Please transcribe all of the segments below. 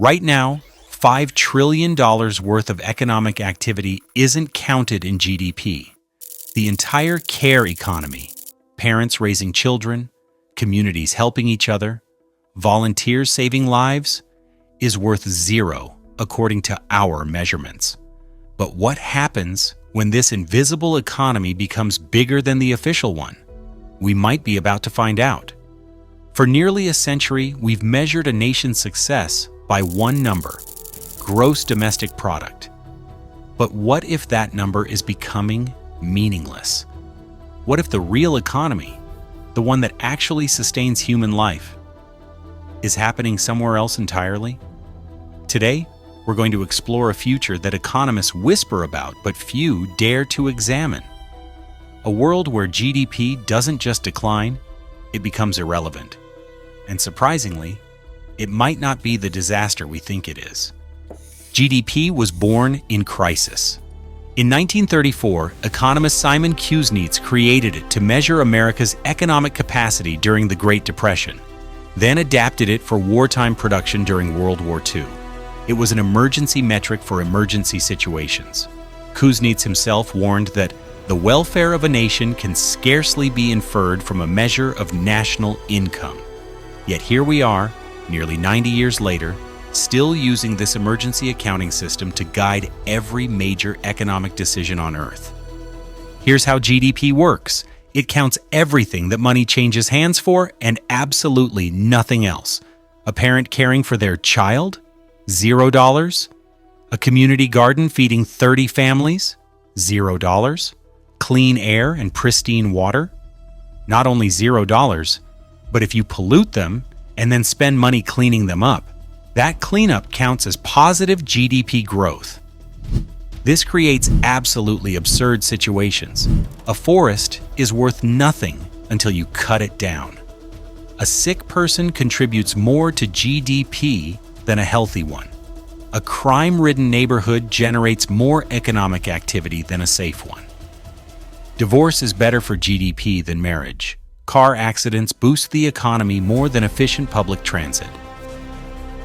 Right now, $5 trillion worth of economic activity isn't counted in GDP. The entire care economy, parents raising children, communities helping each other, volunteers saving lives, is worth zero according to our measurements. But what happens when this invisible economy becomes bigger than the official one? We might be about to find out. For nearly a century, we've measured a nation's success by one number: gross domestic product. But what if that number is becoming meaningless? What if the real economy, the one that actually sustains human life, is happening somewhere else entirely? Today, we're going to explore a future that economists whisper about but few dare to examine. A world where GDP doesn't just decline, it becomes irrelevant. And surprisingly, it might not be the disaster we think it is. GDP was born in crisis. In 1934, economist Simon Kuznets created it to measure America's economic capacity during the Great Depression, then adapted it for wartime production during World War II. It was an emergency metric for emergency situations. Kuznets himself warned that the welfare of a nation can scarcely be inferred from a measure of national income. Yet here we are, nearly 90 years later, still using this emergency accounting system to guide every major economic decision on Earth. Here's how GDP works. It counts everything that money changes hands for and absolutely nothing else. A parent caring for their child? $0. A community garden feeding 30 families? $0. Clean air and pristine water? Not only $0, but if you pollute them and then spend money cleaning them up, that cleanup counts as positive GDP growth. This creates absolutely absurd situations. A forest is worth nothing until you cut it down. A sick person contributes more to GDP than a healthy one. A crime-ridden neighborhood generates more economic activity than a safe one. Divorce is better for GDP than marriage. Car accidents boost the economy more than efficient public transit.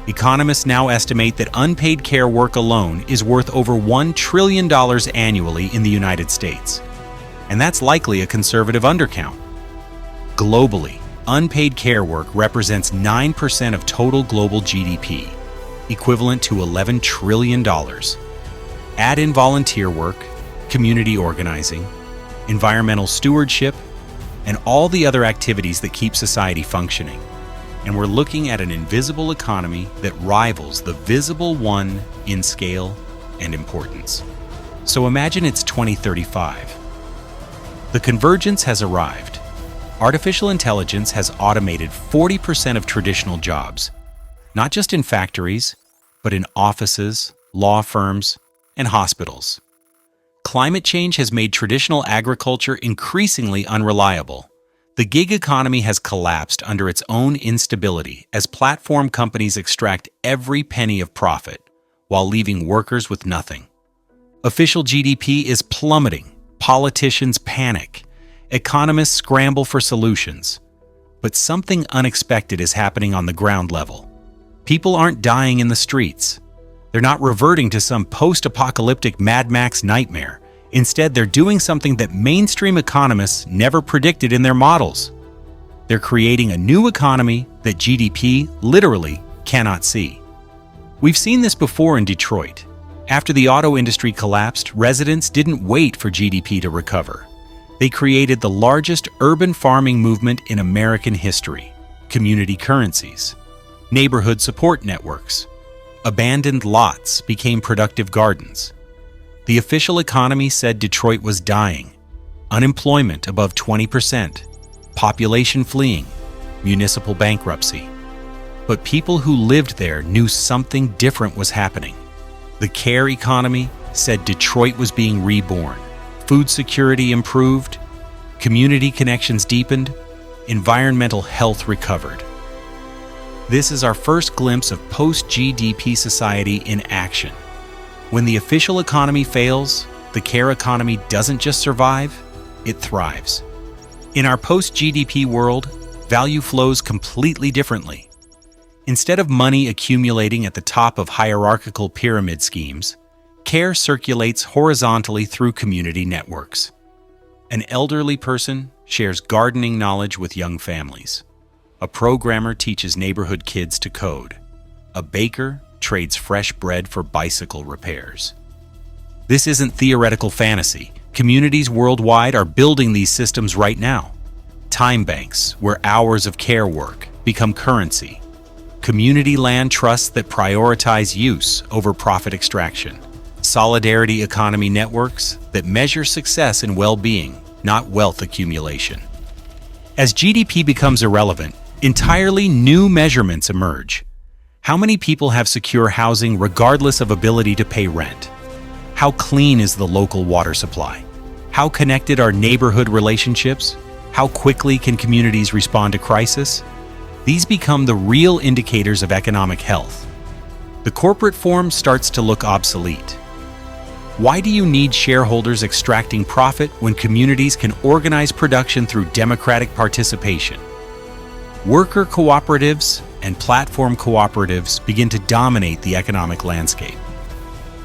Economists now estimate that unpaid care work alone is worth over $1 trillion annually in the United States. And that's likely a conservative undercount. Globally, unpaid care work represents 9% of total global GDP, equivalent to $11 trillion. Add in volunteer work, community organizing, environmental stewardship, and all the other activities that keep society functioning. And we're looking at an invisible economy that rivals the visible one in scale and importance. So imagine it's 2035. The convergence has arrived. Artificial intelligence has automated 40% of traditional jobs, not just in factories, but in offices, law firms, and hospitals. Climate change has made traditional agriculture increasingly unreliable. The gig economy has collapsed under its own instability as platform companies extract every penny of profit while leaving workers with nothing. Official GDP is plummeting. Politicians panic. Economists scramble for solutions. But something unexpected is happening on the ground level. People aren't dying in the streets. They're not reverting to some post-apocalyptic Mad Max nightmare. Instead, they're doing something that mainstream economists never predicted in their models. They're creating a new economy that GDP literally cannot see. We've seen this before in Detroit. After the auto industry collapsed, residents didn't wait for GDP to recover. They created the largest urban farming movement in American history: community currencies, neighborhood support networks. Abandoned lots became productive gardens. The official economy said Detroit was dying. Unemployment above 20%, population fleeing, municipal bankruptcy. But people who lived there knew something different was happening. The care economy said Detroit was being reborn. Food security improved, community connections deepened, environmental health recovered. This is our first glimpse of post-GDP society in action. When the official economy fails, the care economy doesn't just survive, it thrives. In our post-GDP world, value flows completely differently. Instead of money accumulating at the top of hierarchical pyramid schemes, care circulates horizontally through community networks. An elderly person shares gardening knowledge with young families. A programmer teaches neighborhood kids to code. A baker trades fresh bread for bicycle repairs. This isn't theoretical fantasy. Communities worldwide are building these systems right now. Time banks, where hours of care work, become currency. Community land trusts that prioritize use over profit extraction. Solidarity economy networks that measure success and well-being, not wealth accumulation. As GDP becomes irrelevant, entirely new measurements emerge. How many people have secure housing regardless of ability to pay rent? How clean is the local water supply? How connected are neighborhood relationships? How quickly can communities respond to crisis? These become the real indicators of economic health. The corporate form starts to look obsolete. Why do you need shareholders extracting profit when communities can organize production through democratic participation? Worker cooperatives and platform cooperatives begin to dominate the economic landscape.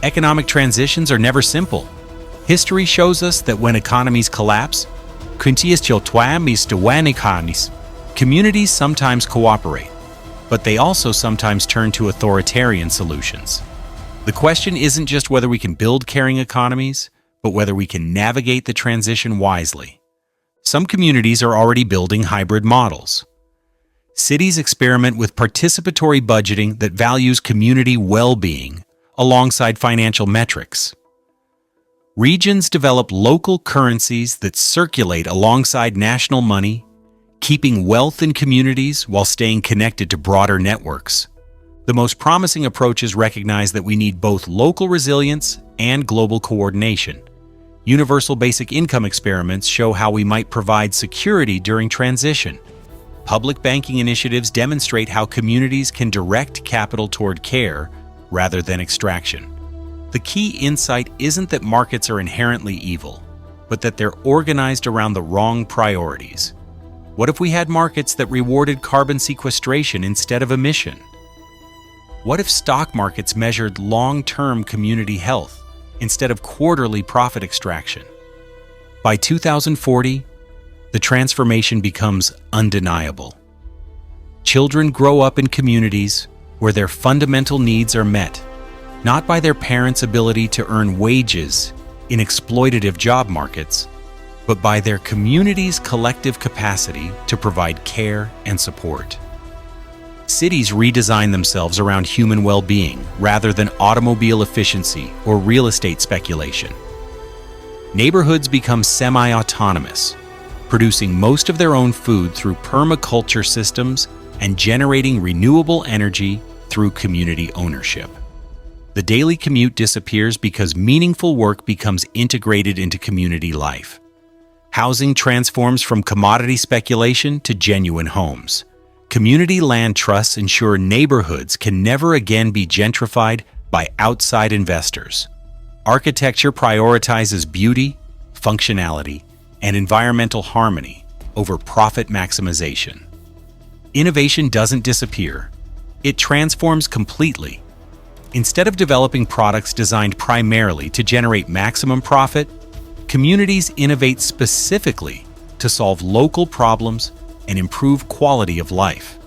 Economic transitions are never simple. History shows us that when economies collapse, communities sometimes cooperate, but they also sometimes turn to authoritarian solutions. The question isn't just whether we can build caring economies, but whether we can navigate the transition wisely. Some communities are already building hybrid models. Cities experiment with participatory budgeting that values community well-being alongside financial metrics. Regions develop local currencies that circulate alongside national money, keeping wealth in communities while staying connected to broader networks. The most promising approaches recognize that we need both local resilience and global coordination. Universal basic income experiments show how we might provide security during transition. Public banking initiatives demonstrate how communities can direct capital toward care rather than extraction. The key insight isn't that markets are inherently evil, but that they're organized around the wrong priorities. What if we had markets that rewarded carbon sequestration instead of emission? What if stock markets measured long-term community health instead of quarterly profit extraction? By 2040, the transformation becomes undeniable. Children grow up in communities where their fundamental needs are met, not by their parents' ability to earn wages in exploitative job markets, but by their community's collective capacity to provide care and support. Cities redesign themselves around human well-being rather than automobile efficiency or real estate speculation. Neighborhoods become semi-autonomous, producing most of their own food through permaculture systems and generating renewable energy through community ownership. The daily commute disappears because meaningful work becomes integrated into community life. Housing transforms from commodity speculation to genuine homes. Community land trusts ensure neighborhoods can never again be gentrified by outside investors. Architecture prioritizes beauty, functionality, and environmental harmony over profit maximization. Innovation doesn't disappear. It transforms completely. Instead of developing products designed primarily to generate maximum profit, communities innovate specifically to solve local problems and improve quality of life.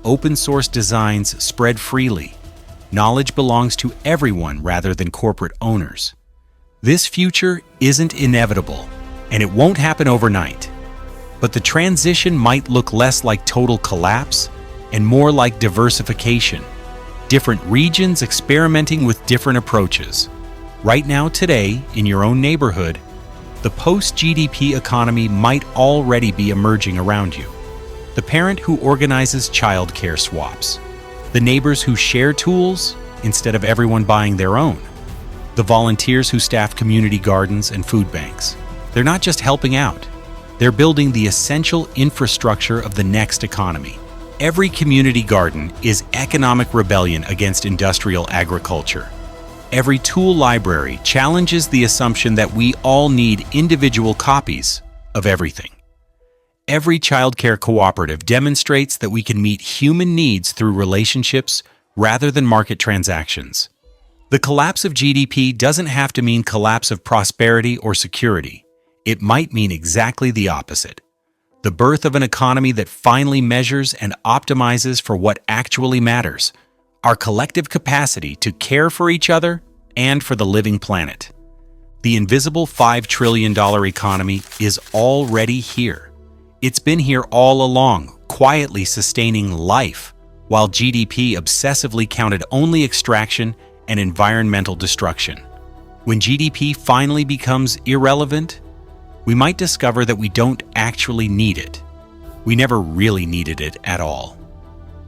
Open source designs spread freely. Knowledge belongs to everyone rather than corporate owners. This future isn't inevitable, and it won't happen overnight. But the transition might look less like total collapse and more like diversification. Different regions experimenting with different approaches. Right now, today, in your own neighborhood, the post-GDP economy might already be emerging around you. The parent who organizes childcare swaps. The neighbors who share tools instead of everyone buying their own. The volunteers who staff community gardens and food banks. They're not just helping out. They're building the essential infrastructure of the next economy. Every community garden is economic rebellion against industrial agriculture. Every tool library challenges the assumption that we all need individual copies of everything. Every childcare cooperative demonstrates that we can meet human needs through relationships rather than market transactions. The collapse of GDP doesn't have to mean collapse of prosperity or security. It might mean exactly the opposite. The birth of an economy that finally measures and optimizes for what actually matters, our collective capacity to care for each other and for the living planet. The invisible $5 trillion economy is already here. It's been here all along, quietly sustaining life, while GDP obsessively counted only extraction and environmental destruction. When GDP finally becomes irrelevant, we might discover that we don't actually need it. We never really needed it at all.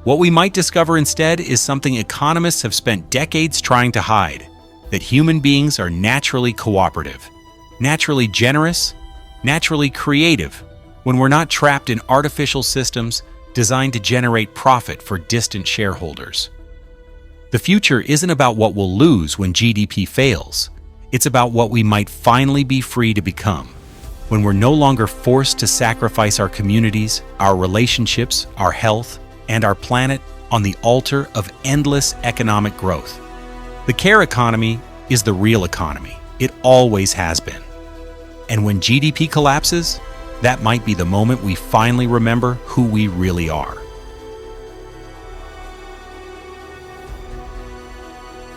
What we might discover instead is something economists have spent decades trying to hide: that human beings are naturally cooperative, naturally generous, naturally creative, when we're not trapped in artificial systems designed to generate profit for distant shareholders. The future isn't about what we'll lose when GDP fails. It's about what we might finally be free to become, when we're no longer forced to sacrifice our communities, our relationships, our health, and our planet on the altar of endless economic growth. The care economy is the real economy. It always has been. And when GDP collapses, that might be the moment we finally remember who we really are.